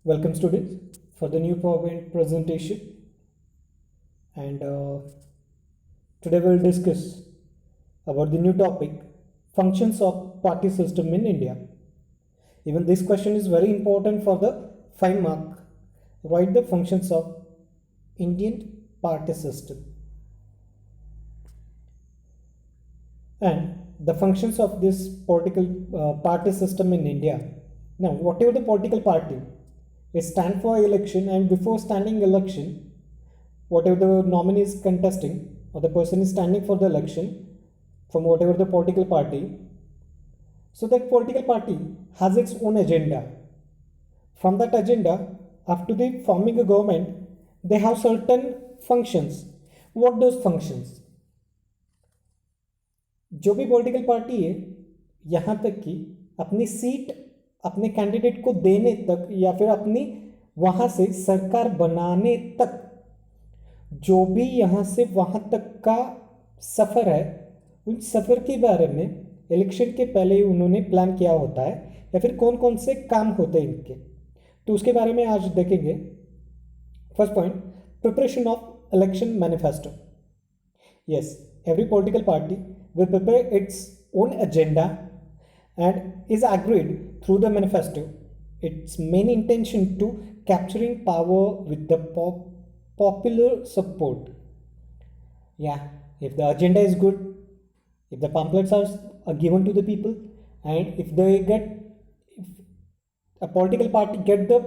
Welcome students for the new PowerPoint presentation, and today we'll discuss about the new topic, functions of party system in India. Even this question is very important for the 5 mark. Write the functions of Indian party system and the functions of this political party system in India. Now, whatever the political party, it stand for election, and before standing election, whatever the nominee is contesting or the person is standing for the election from whatever the political party, so that political party has its own agenda. From that agenda, after the forming a government, they have certain functions. What those functions? जो भी political party है, यहाँ तक कि अपनी seat अपने candidate को देने तक या फिर अपनी वहाँ से सरकार बनाने तक, जो भी यहाँ से वहाँ तक का सफ़र है, उन सफ़र के बारे में इलेक्शन के पहले ही उन्होंने प्लान किया होता है, या फिर कौन कौन से काम होते हैं इनके, तो उसके बारे में आज देखेंगे. First point, preparation of election manifesto. Yes, every political party will prepare its own agenda and is agreed through the manifesto. Its main intention to capturing power with the popular support. Yeah, if the agenda is good, if the pamphlets are given to the people, and if a political party get the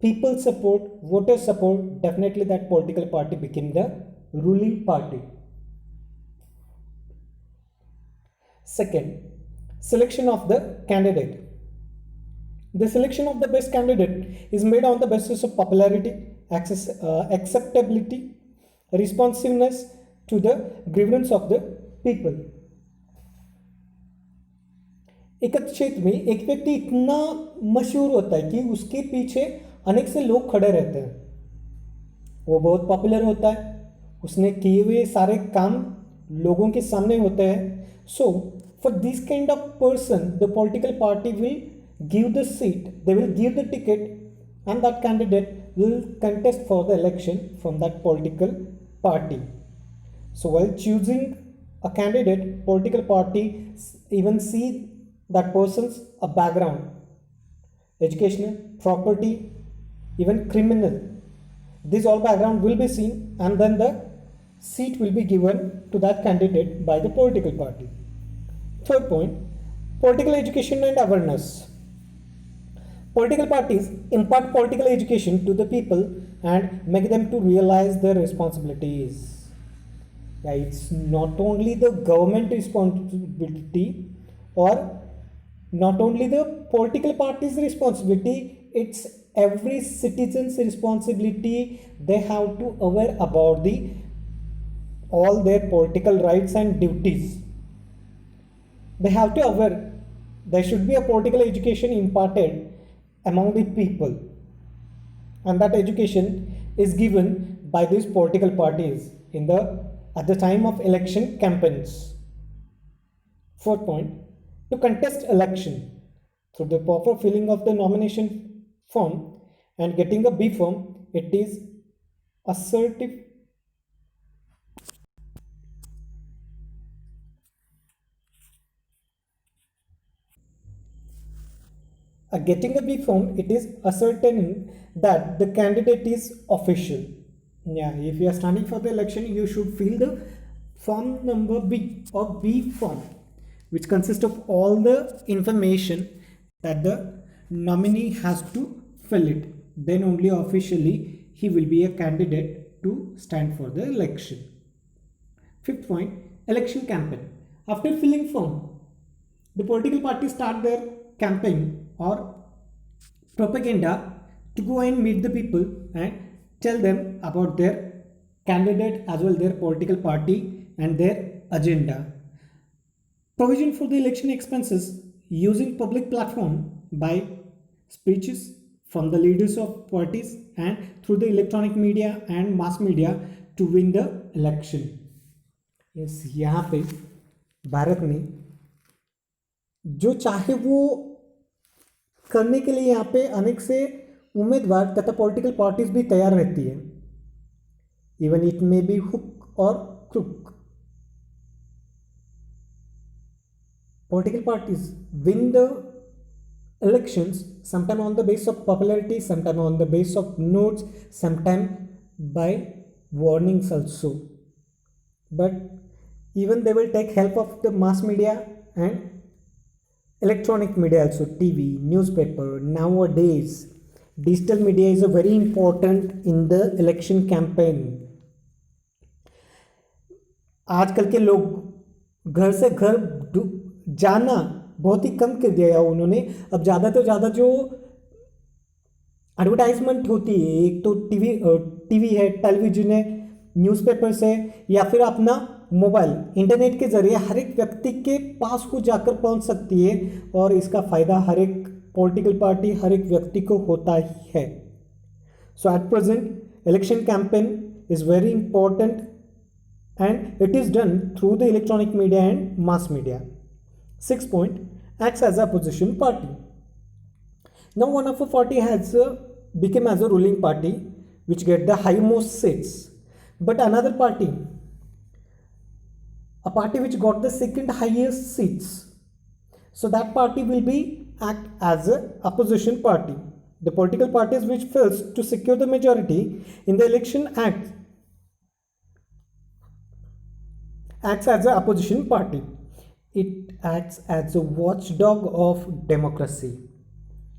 people support, voter support, definitely that political party became the ruling party. Second, selection of the candidate. The selection of the best candidate is made on the basis of popularity, acceptability, responsiveness to the grievance of the people. एक क्षेत्र में एक व्यक्ति इतना मशहूर होता है कि उसके पीछे अनेक से लोग खड़े रहते हैं. वो बहुत पॉपुलर होता है, उसने किए हुए सारे काम लोगों के सामने होते हैं. So, for this kind of person, the political party will give the seat, they will give the ticket, and that candidate will contest for the election from that political party. So, while choosing a candidate, political party even see that person's a background, educational, property, even criminal. This all background will be seen, and then the seat will be given to that candidate by the political party. Third point, political education and awareness. Political parties impart political education to the people and make them to realize their responsibilities. Yeah, it's not only the government responsibility or not only the political party's responsibility, it's every citizen's responsibility. They have to aware about all their political rights and duties. They have to aware. There should be a political education imparted among the people, and that education is given by these political parties at the time of election campaigns. Fourth point, to contest election through the proper filling of the nomination form and getting a B form, it is assertive. Getting a B form, it is ascertaining that the candidate is official. Yeah, if you are standing for the election, you should fill the form number B or B form, which consists of all the information that the nominee has to fill it. Then only officially he will be a candidate to stand for the election. Fifth point, election campaign. After filling form, the political parties start their campaign or propaganda to go and meet the people and tell them about their candidate as well their political party and their agenda. Provision for the election expenses using public platform by speeches from the leaders of parties and through the electronic media and mass media to win the election. Yes, यहाँ पे भारत में जो चाहे वो करने के लिए यहाँ पे अनेक से उम्मीदवार तथा पॉलिटिकल पार्टीज भी तैयार रहती है, even it may be hook और crook. Political parties win the elections sometime on the basis of popularity, sometime on the basis of notes, sometime by warnings also. But even they will take help of the mass media and electronic media also, TV, newspaper. Nowadays digital media is a very important in the election campaign. आजकल के लोग घर से घर जाना बहुत ही कम कर दिया है उन्होंने. अब ज़्यादा तो ज़्यादा जो एडवर्टाइजमेंट होती है, एक तो टीवी है, टेलीविजन है, न्यूज़पेपर्स है, या फिर अपना मोबाइल इंटरनेट के जरिए हर एक व्यक्ति के पास को जाकर पहुंच सकती है, और इसका फ़ायदा हर एक पॉलिटिकल पार्टी, हर एक व्यक्ति को होता ही है. So at present election campaign is very important and it is done through the electronic media and mass media. 6 point, acts as a opposition party. Now one of a party has become as a ruling party which get the highmost seats, but another party, a party which got the second highest seats, so that party will be act as a opposition party. The political parties which fails to secure the majority in the election acts as an opposition party. It acts as a watchdog of democracy.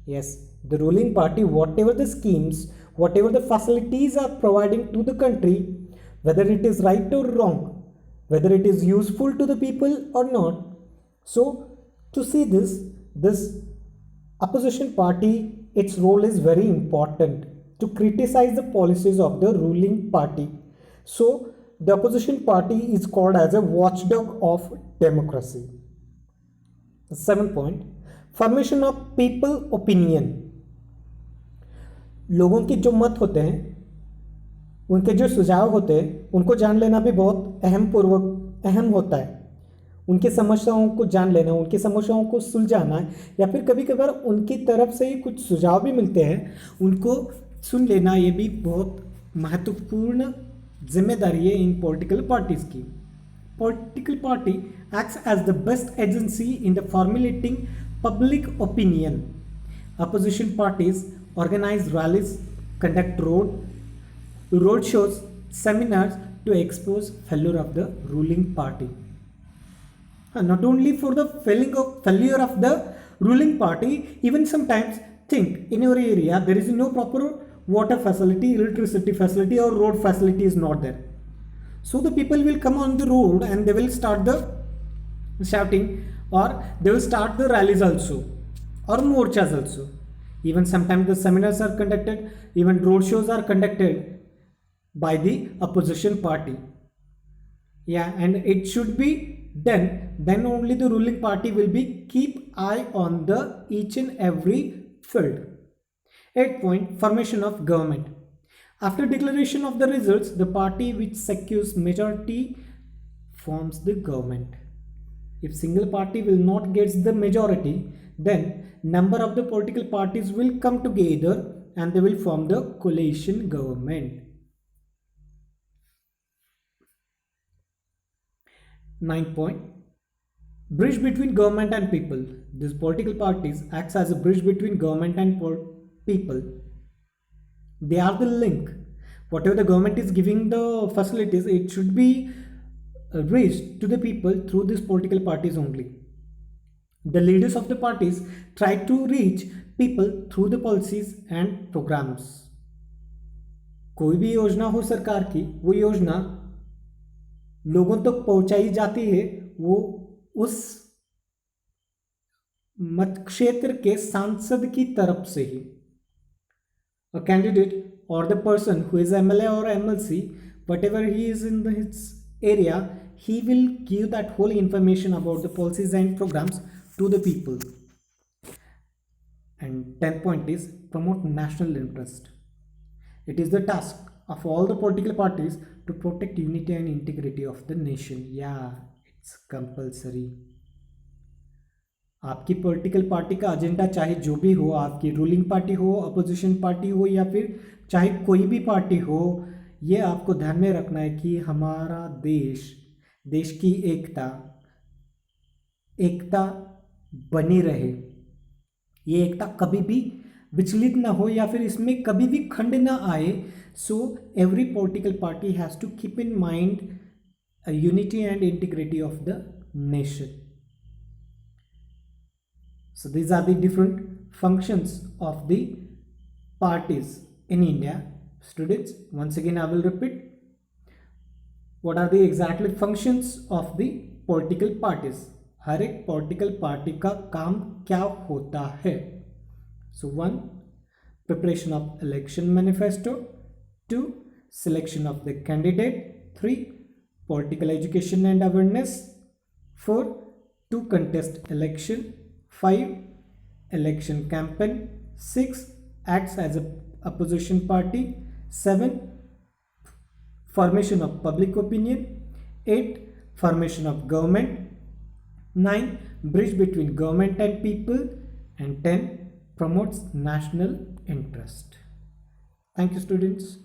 Yes, the ruling party, whatever the schemes, whatever the facilities are providing to the country, whether it is right or wrong, whether it is useful to the people or not. So to see this opposition party, its role is very important to criticize the policies of the ruling party. So the opposition party is called as a watchdog of democracy. 7 point, formation of people opinion. लोगों की जो मत होते हैं, उनके जो सुझाव होते हैं, उनको जान लेना भी बहुत अहम होता है. उनकी समस्याओं को जान लेना, उनकी समस्याओं को सुलझाना, या फिर कभी कभार उनकी तरफ से ही कुछ सुझाव भी मिलते हैं, उनको सुन लेना, ये भी बहुत महत्वपूर्ण जिम्मेदारी है इन पॉलिटिकल पार्टीज की. Political party acts as the best agency in the formulating public opinion. Opposition parties organise rallies, conduct road shows, seminars to expose failure of the ruling party. Not only for the failure of the ruling party, even sometimes think in your area there is no proper water facility, electricity facility, or road facility is not there. So the people will come on the road and they will start the shouting, or they will start the rallies also, or morchas also. Even sometimes the seminars are conducted, even road shows are conducted by the opposition party. Yeah, and it should be done, then only the ruling party will be keep eye on the each and every field. 8 point, formation of government. After declaration of the results, the party which secures majority forms the government. If single party will not get the majority, then number of the political parties will come together and they will form the coalition government. 9 point, bridge between government and people. These political parties acts as a bridge between government and people. They are the link. Whatever the government is giving the facilities, it should be reached to the people through these political parties only. The leaders of the parties try to reach people through the policies and programs. कोई भी योजना हो सरकार की, वो योजना लोगों तक पहुंचाई जाती है वो उस मत क्षेत्र के सांसद की तरफ से ही. A candidate or the person who is MLA or MLC, whatever he is in his area, he will give that whole information about the policies and programs to the people. And 10th point is promote national interest. It is the task of all the political parties to protect unity and integrity of the nation. Yeah, it's compulsory. आपकी political party का agenda चाहे जो भी हो, आपकी ruling party हो, opposition party हो, या फिर चाहे कोई भी पार्टी हो, ये आपको ध्यान में रखना है कि हमारा देश की एकता बनी रहे, ये एकता कभी भी विचलित ना हो या फिर इसमें कभी भी खंड ना आए. So every political party has to keep in mind unity and integrity of the nation. So these are the different functions of the parties in India. Students, once again I will repeat, what are the exactly functions of the political parties? हर एक political party का काम क्या होता है? So 1, preparation of election manifesto. 2, selection of the candidate. 3, political education and awareness. 4, to contest election. 5, election campaign. 6, acts as a opposition party. 7, formation of public opinion. 8, formation of government. 9, bridge between government and people. And 10, promotes national interest. Thank you, students.